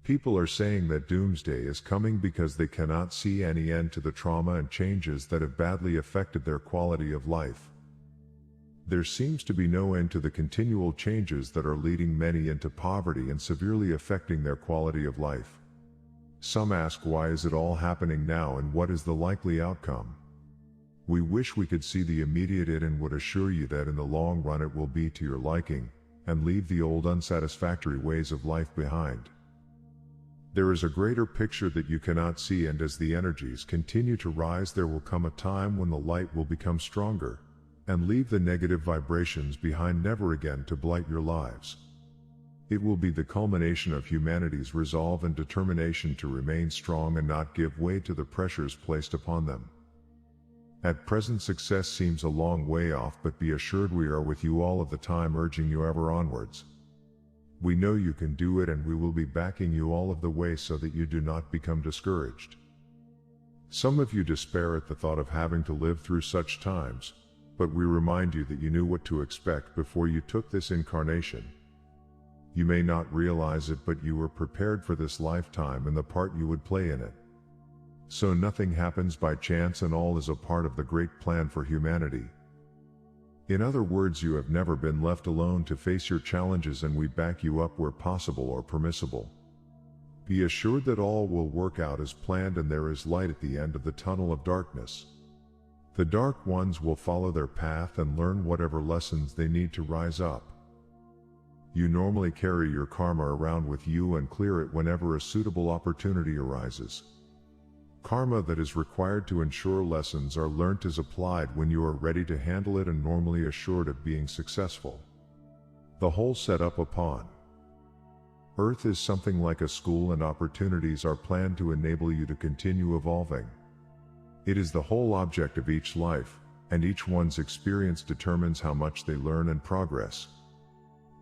People are saying that doomsday is coming because they cannot see any end to the trauma and changes that have badly affected their quality of life. There seems to be no end to the continual changes that are leading many into poverty and severely affecting their quality of life. Some ask, why is it all happening now and what is the likely outcome? We wish we could see the immediate it and would assure you that in the long run it will be to your liking, and leave the old unsatisfactory ways of life behind. There is a greater picture that you cannot see, and as the energies continue to rise, there will come a time when the light will become stronger, and leave the negative vibrations behind, never again to blight your lives. It will be the culmination of humanity's resolve and determination to remain strong and not give way to the pressures placed upon them. At present, success seems a long way off, but be assured we are with you all of the time, urging you ever onwards. We know you can do it, and we will be backing you all of the way so that you do not become discouraged. Some of you despair at the thought of having to live through such times, but we remind you that you knew what to expect before you took this incarnation. You may not realize it, but you were prepared for this lifetime and the part you would play in it. So nothing happens by chance, and all is a part of the great plan for humanity. In other words, you have never been left alone to face your challenges, and we back you up where possible or permissible. Be assured that all will work out as planned, and there is light at the end of the tunnel of darkness. The dark ones will follow their path and learn whatever lessons they need to rise up. You normally carry your karma around with you and clear it whenever a suitable opportunity arises. Karma that is required to ensure lessons are learnt is applied when you are ready to handle it and normally assured of being successful. The whole setup upon Earth is something like a school, and opportunities are planned to enable you to continue evolving. It is the whole object of each life, and each one's experience determines how much they learn and progress.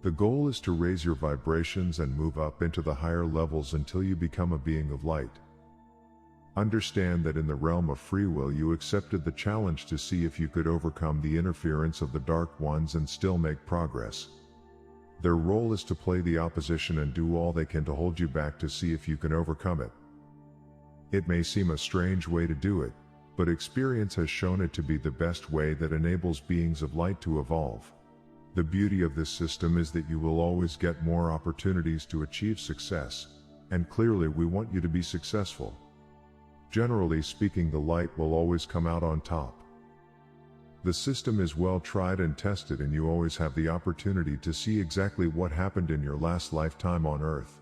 The goal is to raise your vibrations and move up into the higher levels until you become a being of light. Understand that in the realm of free will you accepted the challenge to see if you could overcome the interference of the dark ones and still make progress. Their role is to play the opposition and do all they can to hold you back to see if you can overcome it. It may seem a strange way to do it, but experience has shown it to be the best way that enables beings of light to evolve. The beauty of this system is that you will always get more opportunities to achieve success, and clearly we want you to be successful. Generally speaking, the light will always come out on top. The system is well tried and tested, and you always have the opportunity to see exactly what happened in your last lifetime on Earth.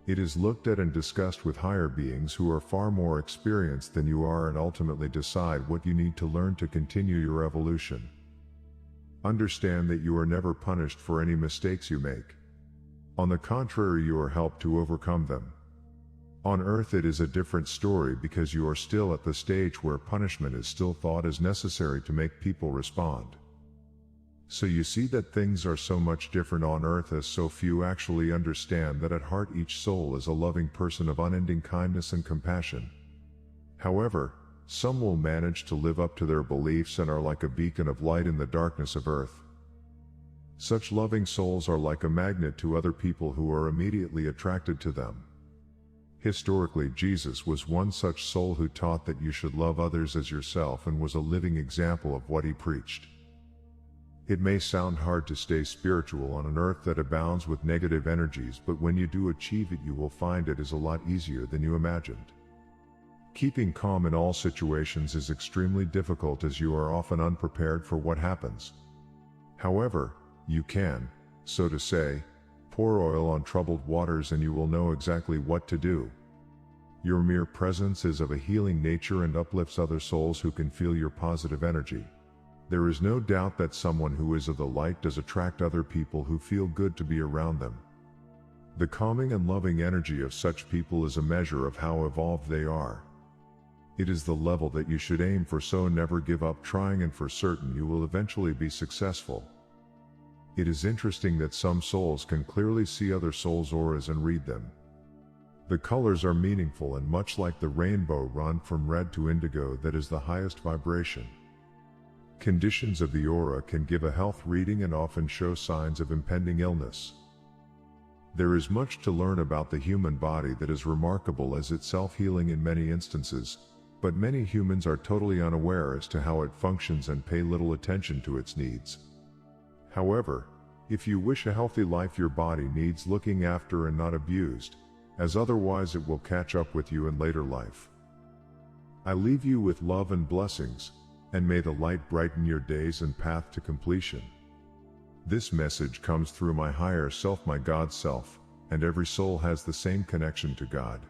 It is looked at and discussed with higher beings who are far more experienced than you are, and ultimately decide what you need to learn to continue your evolution. Understand that you are never punished for any mistakes you make. On the contrary, you are helped to overcome them. On Earth it is a different story, because you are still at the stage where punishment is still thought as necessary to make people respond. So you see that things are so much different on Earth, as so few actually understand that at heart each soul is a loving person of unending kindness and compassion. However, some will manage to live up to their beliefs and are like a beacon of light in the darkness of Earth. Such loving souls are like a magnet to other people who are immediately attracted to them. Historically, Jesus was one such soul who taught that you should love others as yourself, and was a living example of what he preached. It may sound hard to stay spiritual on an Earth that abounds with negative energies, but when you do achieve it, you will find it is a lot easier than you imagined. Keeping calm in all situations is extremely difficult, as you are often unprepared for what happens. However, you can, so to say, pour oil on troubled waters and you will know exactly what to do. Your mere presence is of a healing nature and uplifts other souls who can feel your positive energy. There is no doubt that someone who is of the light does attract other people who feel good to be around them. The calming and loving energy of such people is a measure of how evolved they are. It is the level that you should aim for, so never give up trying, and for certain you will eventually be successful. It is interesting that some souls can clearly see other souls' auras and read them. The colors are meaningful, and much like the rainbow run from red to indigo, that is the highest vibration. Conditions of the aura can give a health reading and often show signs of impending illness. There is much to learn about the human body that is remarkable as it's self-healing in many instances, but many humans are totally unaware as to how it functions and pay little attention to its needs. However, if you wish a healthy life, your body needs looking after and not abused, as otherwise it will catch up with you in later life. I leave you with love and blessings, and may the light brighten your days and path to completion. This message comes through my higher self, my God self, and every soul has the same connection to God.